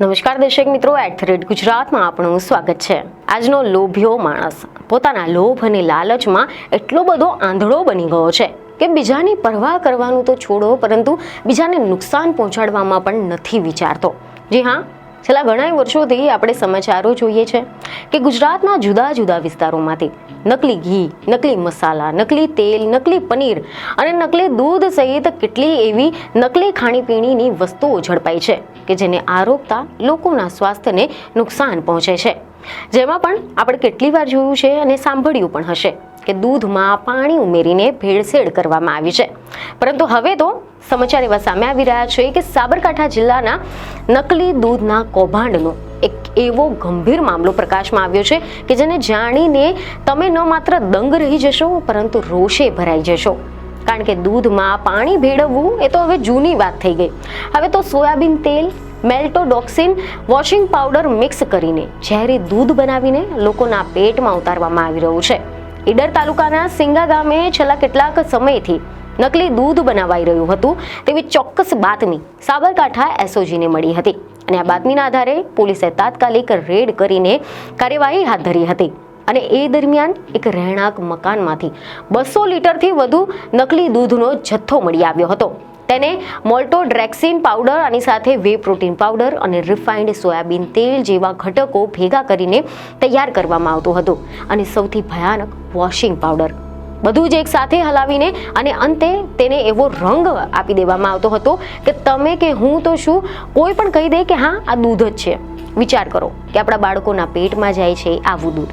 નમસ્કાર દર્શક મિત્રો, @ગુજરાતમાં આપનું સ્વાગત છે। આજનો લોભિયો માણસ પોતાના લોભ અને લાલચમાં એટલો બધો આંધળો બની ગયો છે કે બીજાની પરવા કરવાનું તો છોડો, પરંતુ બીજાને નુકસાન પહોંચાડવામાં પણ નથી વિચારતો। જી હા, છેલ્લા ઘણા વર્ષોથી આપણે સમાચારો જોઈએ છે કે ગુજરાતના જુદા જુદા વિસ્તારોમાંથી નકલી ઘી, નકલી મસાલા, નકલી તેલ, નકલી પનીર અને નકલી દૂધ સહિત કેટલી એવી નકલી ખાણીપીણીની વસ્તુઓ ઝડપાઈ છે કે જેને આરોગતા લોકોના સ્વાસ્થ્યને નુકસાન પહોંચે છે। જેમાં પણ આપણે કેટલી વાર જોયું છે અને સાંભળ્યું પણ હશે કે દૂધમાં પાણી ઉમેરીને ભેળસેળ કરવામાં આવી છે। પરંતુ હવે તો સમાચાર એવા સામે આવી રહ્યા છે કે સાબરકાંઠા જિલ્લાના નકલી દૂધના કૌભાંડનો એક એવો ગંભીર મામલો પ્રકાશમાં આવ્યો છે કે જેને જાણીને તમે ન માત્ર દંગ રહી જશો પરંતુ રોષે ભરાઈ જશો। કારણ કે દૂધમાં પાણી ભેળવવું એ તો હવે જૂની વાત થઈ ગઈ। હવે તો સોયાબીન તેલ, મેલ્ટોડોક્સિન વોશિંગ પાવડર મિક્સ કરીને ઝેરી દૂધ બનાવીને લોકોના પેટમાં ઉતારવામાં આવી રહ્યું છે। ઈડર તાલુકાના સિંગા ગામે છેલ્લા કેટલાક સમયથી નકલી દૂધ બનાવાઈ રહ્યું હતું તેવી ચોક્કસ બાતમી સાબરકાંઠા એસઓજીને મળી હતી અને આ બાતમીના આધારે પોલીસે તાત્કાલિક રેડ કરીને કાર્યવાહી હાથ ધરી હતી અને એ દરમિયાન એક રહેણાંક મકાનમાંથી 200 લીટરથી વધુ નકલી દૂધનો જથ્થો મળી આવ્યો હતો। તેને મોલ્ટોડ્રેક્સિન પાવડર, આની સાથે વે પ્રોટીન પાવડર અને રિફાઇન્ડ સોયાબીન તેલ જેવા ઘટકો ભેગા કરીને તૈયાર કરવામાં આવતું હતું અને સૌથી ભયાનક વોશિંગ પાવડર, બધું જ એક સાથે હલાવીને અને અંતે તેને એવો રંગ આપી દેવામાં આવતો હતો કે તમે કે હું તો શું કોઈ પણ કહી દે કે હા આ દૂધ જ છે। વિચાર કરો કે આપણા બાળકોના પેટમાં જાય છે આવું દૂધ,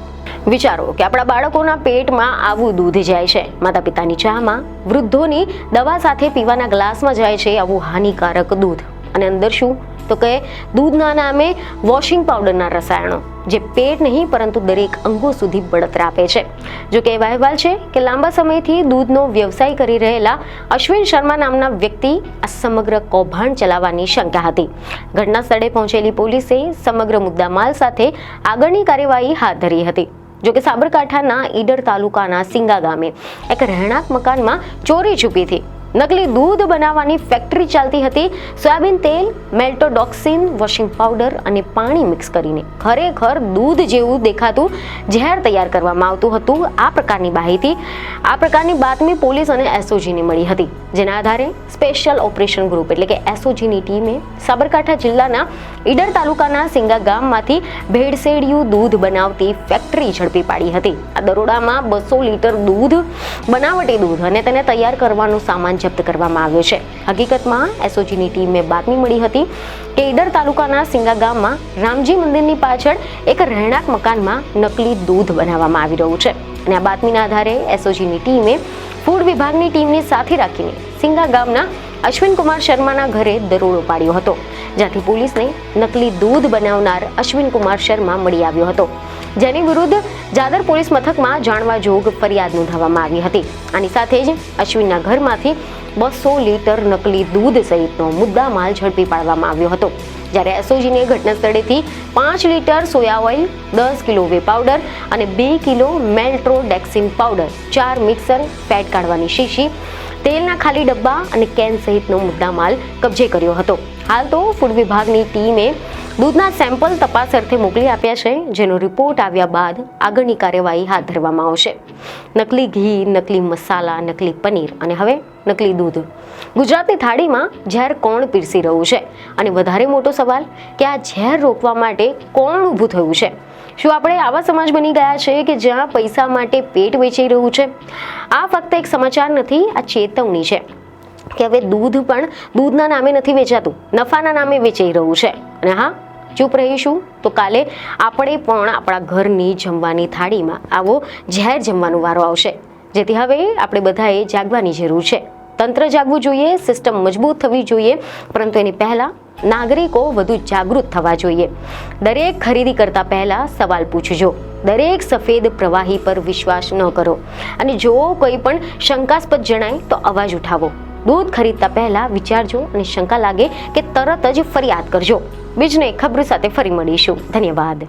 વિચારો કે આપણા બાળકોના પેટમાં આવું દૂધ જાય છે, માતા પિતાની ચામાં, વૃદ્ધોની દવા સાથે પીવાના ગ્લાસમાં જાય છે આવું હાનિકારક દૂધ, અને અંદર શું તો કે દૂધના નામે વોશિંગ પાવડરના રસાયણો જે પેટ નહીં પરંતુ દરેક અંગો સુધી બળતરા આપે છે। જો કે એવા અહેવાલ છે કે લાંબા સમયથી દૂધનો વ્યવસાય કરી રહેલા અશ્વિન શર્મા નામના વ્યક્તિ આ સમગ્ર કૌભાંડ ચલાવવાની શંકા હતી। ઘટના સ્થળે પહોંચેલી પોલીસે સમગ્ર મુદ્દામાલ સાથે આગળની કાર્યવાહી હાથ ધરી હતી। જો કે સાબરકાંઠાના ઈડર તાલુકાના સિંગા ગામે એક રહેણાંક મકાનમાં ચોરી છુપીથી નકલી દૂધ બનાવવાની ફેક્ટરી ચાલતી હતી। સોયાબીન તેલ, મેલ્ટોડોક્સિન વોશિંગ પાવડર અને પાણી મિક્સ કરીને ખરેખર દૂધ જેવું દેખાતું ઝેર તૈયાર કરવામાં આવતું હતું। આ પ્રકારની બાતમી પોલીસ અને એસઓજીને મળી હતી, જેના આધારે સ્પેશિયલ ઓપરેશન ગ્રુપ એટલે કે એસઓજીની ટીમે સાબરકાંઠા જિલ્લાના ઈડર તાલુકાના સિંગા ગામમાંથી ભેળસેળિયું દૂધ બનાવતી ફેક્ટરી ઝડપી પાડી હતી। આ દરોડામાં 200 લીટર દૂધ, બનાવટી દૂધ અને તેને તૈયાર કરવાનો સામાન જપ્ત કરવામાં આવ્યો છે। હકીકતમાં એસઓજીની ટીમને બાતમી મળી હતી કે ઈડર તાલુકાના સિંગા ગામમાં રામજી મંદિરની પાછળ એક રહેણાંક મકાનમાં નકલી દૂધ બનાવવામાં આવી રહ્યું છે અને આ બાતમીના આધારે એસઓજીની ટીમે ફૂડ વિભાગની ટીમને સાથે રાખીને સિંગા ગામના અશ્વિન કુમાર શર્માના ઘરે દરોડો પાડ્યો હતો, જ્યાંથી પોલીસને નકલી દૂધ બનાવનાર અશ્વિન કુમાર શર્મા મળી આવ્યો હતો, જેની વિરુદ્ધ જાદર પોલીસ મથકમાં જાણવા જોગ ફરિયાદ નોંધાવવામાં આવી હતી। આની સાથે જ અશ્વિનના ઘરમાંથી 200 લીટર નકલી દૂધ સહિતનો મુદ્દામાલ ઝડપી પાડવામાં આવ્યો હતો, જ્યારે એસઓજીને ઘટના સ્થળેથી 5 litre soya oil, 10 kilo way powder અને 2 કિલો મેલ્ટોડેક્સિન પાવડર, 4 મિક્સર, ફેટ કાઢવાની શીશી, તેલના ખાલી ડબ્બા અને કેન સહિતનો મુદ્દામાલ કબજે કર્યો હતો। હાલ તો ફૂડ વિભાગની ટીમે દૂધના સેમ્પલ તપાસ અર્થે મોકલી આપ્યા છે, જેનો રિપોર્ટ આવ્યા બાદ આગળની કાર્યવાહી હાથ ધરવામાં આવશે। નકલી ઘી, નકલી મસાલા, નકલી પનીર અને હવે નકલી દૂધ, ગુજરાતની થાળીમાં ઝેર કોણ પીરસી રહ્યું છે? અને વધારે મોટો સવાલ કે આ ઝેર રોકવા માટે કોણ ઊભું થયું છે? શું આપણે આવા સમાજ બની ગયા છે કે જ્યાં પૈસા માટે પેટ વેચાઈ રહ્યું છે? આ ફક્ત એક સમાચાર નથી, આ ચેતવણી છે કે હવે દૂધ પણ દૂધના નામે નથી વેચાતું, નફાના નામે વેચાઈ રહ્યું છે। અને હા, ચૂપ રહીશું તો કાલે આપણે પણ આપણા ઘરની જમવાની થાળીમાં આવો ઝેર જમવાનો વારો આવશે, જેથી હવે આપણે બધાએ જાગવાની જરૂર છે। તંત્ર જાગવું જોઈએ, સિસ્ટમ મજબૂત થવી જોઈએ, પરંતુ એની પહેલા નાગરિકો વધુ જાગૃત થવા જોઈએ। દરેક ખરીદી કરતા પહેલા સવાલ પૂછજો, દરેક સફેદ પ્રવાહી પર વિશ્વાસ ન કરો અને જો કોઈ પણ શંકાસ્પદ જણાય તો અવાજ ઉઠાવો। દૂધ ખરીદતા પહેલા વિચારજો અને શંકા લાગે કે તરત જ ફરિયાદ કરજો। બીજને ખબર સાથે ફરી મળીશું। ધન્યવાદ।